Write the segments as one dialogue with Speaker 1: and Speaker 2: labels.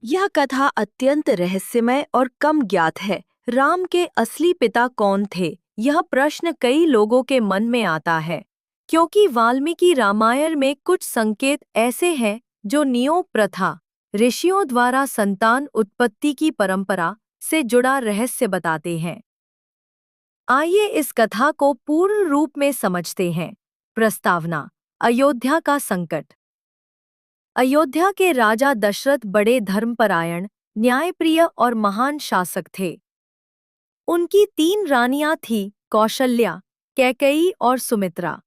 Speaker 1: यह कथा अत्यंत रहस्यमय और कम ज्ञात है। राम के असली पिता कौन थे? यह प्रश्न कई लोगों के मन में आता है, क्योंकि वाल्मीकि रामायण में कुछ संकेत ऐसे हैं जो नियोग प्रथा, ऋषियों द्वारा संतान उत्पत्ति की परंपरा से जुड़ा रहस्य बताते हैं। आइए इस कथा को पूर्ण रूप में समझते हैं। प्रस्तावना: अयोध्या का संकट। अयोध्या के राजा दशरथ बड़े धर्मपरायण, न्यायप्रिय और महान शासक थे। उनकी 3 रानियां थीं, कौशल्या, कैकेयी और सुमित्रा।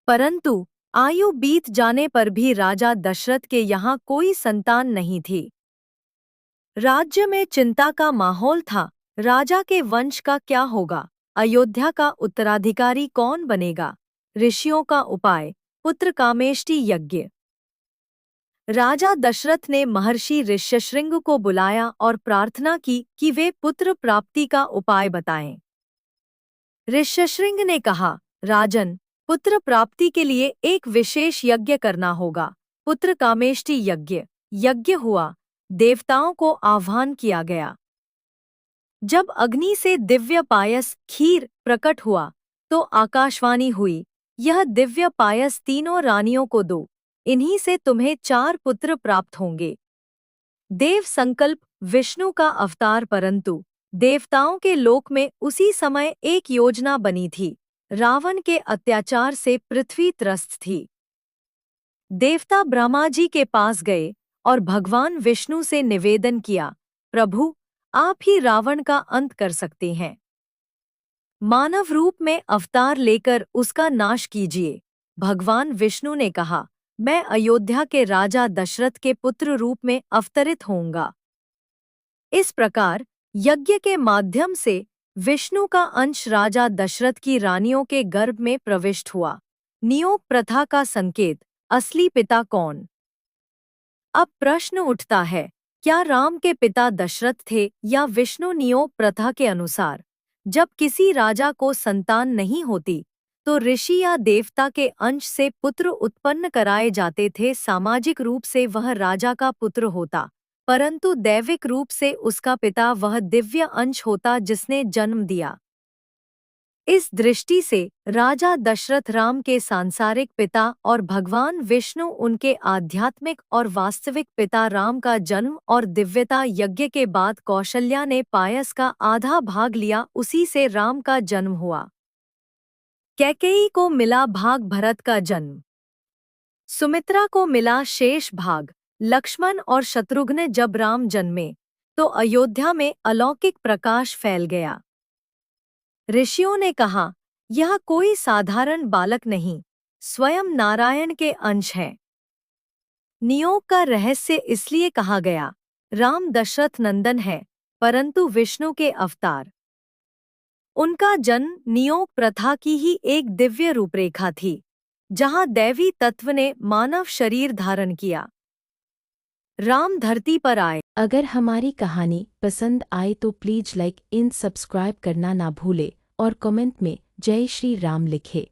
Speaker 1: परंतु आयु बीत जाने पर भी राजा दशरथ के यहाँ कोई संतान नहीं थी। राज्य में चिंता का माहौल था। राजा के वंश का क्या होगा? अयोध्या का उत्तराधिकारी कौन बनेगा? ऋषियों का उपाय: पुत्र कामेष्टि यज्ञ। राजा दशरथ ने महर्षि ऋष्यशृंग को बुलाया और प्रार्थना की कि वे पुत्र प्राप्ति का उपाय बताएं। ऋष्यशृंग ने कहा, राजन, पुत्र प्राप्ति के लिए एक विशेष यज्ञ करना होगा। पुत्र कामेष्टि यज्ञ। यज्ञ हुआ, देवताओं को आह्वान किया गया। जब अग्नि से दिव्य पायस खीर प्रकट हुआ तो आकाशवाणी हुई, यह दिव्य पायस तीनों रानियों को दो, इन्हीं से तुम्हें 4 पुत्र प्राप्त होंगे। देव संकल्प विष्णु का अवतार, परंतु देवताओं के लोक में उसी समय एक योजना बनी थी। रावण के अत्याचार से पृथ्वी त्रस्त थी। देवता ब्रह्मा जी के पास गए और भगवान विष्णु से निवेदन किया, प्रभु, आप ही रावण का अंत कर सकते हैं। मानव रूप में अवतार लेकर उसका नाश कीजिए। भगवान विष्णु ने कहा, मैं अयोध्या के राजा दशरथ के पुत्र रूप में अवतरित होऊंगा। इस प्रकार यज्ञ के माध्यम से विष्णु का अंश राजा दशरथ की रानियों के गर्भ में प्रविष्ट हुआ। नियोग प्रथा का संकेत: असली पिता कौन? अब प्रश्न उठता है, क्या राम के पिता दशरथ थे या विष्णु? नियोग प्रथा के अनुसार जब किसी राजा को संतान नहीं होती तो ऋषि या देवता के अंश से पुत्र उत्पन्न कराए जाते थे। सामाजिक रूप से वह राजा का पुत्र होता, परंतु दैविक रूप से उसका पिता वह दिव्य अंश होता जिसने जन्म दिया। इस दृष्टि से राजा दशरथ राम के सांसारिक पिता और भगवान विष्णु उनके आध्यात्मिक और वास्तविक पिता। राम का जन्म और दिव्यता यज्ञ के बाद कौशल्या ने पायस का आधा भाग लिया, उसी से राम का जन्म हुआ। कैकेयी को मिला भाग भरत का जन्म। सुमित्रा को मिला शेष भाग। लक्ष्मण और शत्रुघ्न जब राम जन्मे तो अयोध्या में अलौकिक प्रकाश फैल गया। ऋषियों ने कहा, यह कोई साधारण बालक नहीं, स्वयं नारायण के अंश है। नियोग का रहस्य इसलिए कहा गया, राम दशरथ नंदन है, परंतु विष्णु के अवतार। उनका जन्म नियोग प्रथा की ही एक दिव्य रूपरेखा थी, जहां दैवी तत्व ने मानव शरीर धारण किया। राम धरती पर आए।
Speaker 2: अगर हमारी कहानी पसंद आए तो प्लीज लाइक एंड सब्सक्राइब करना ना भूले और कमेंट में जय श्री राम लिखे।